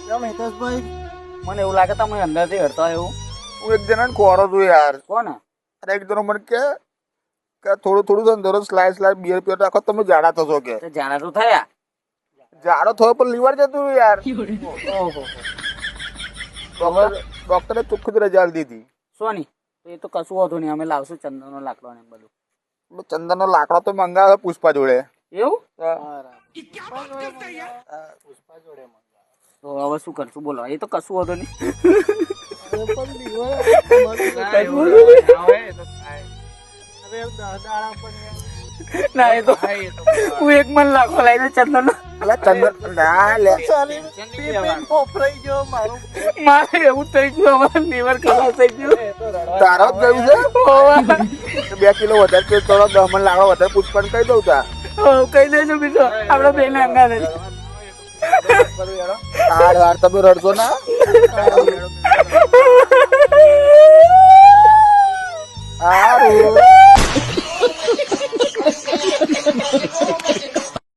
કેમ હિતેશભાઈ? મને એવું લાગે તમે અંદરથી હડતા એવું. હું એક જણાને ખોરો છું યાર. કોણ? અરે એક જણો મને કે થોડું થોડું છે ને દરરોજ સ્લાઇડ બિયર પીવા રાખો તમે જાડા થશો કે. તો જાણા તો થયા. જાડો થયો પણ લીવર જતું યાર. ઓહો. ડોક્ટરે ચોખ્ખી રજા આલી દીધી. સોની તો એ તો કશું હોતું નહીં, અમે લાવશું ચંદનનો લાકડો ને બધું. ચંદનનો લાકડો તો મંગાવે પુષ્પા જોડે. એવું? પુષ્પા જોડે મંગાવ્યો. તો હવે શું કરશું બોલો? એ તો કશું હોતું નહીં. અરે પણ લીવર અરે દાડા પણ ના એ તો હું એક મન લાખો લઈને ચંદનનો. અલા ચંદન ના લે. પીપીને ફોફરાઈ ગયો મારું. મારે એવું થઈ ગયું, અમારે લીવર ખરાબ થઈ ગયું. તારો જ ગયું છે 2 કિલો વધારે છે તો 10 મણ લાકડો વધારે પુષ્પાને કહી દઉં તા. કહી દેજો બીજો આપડે બેને અંગા હાર તમે રડશો ના.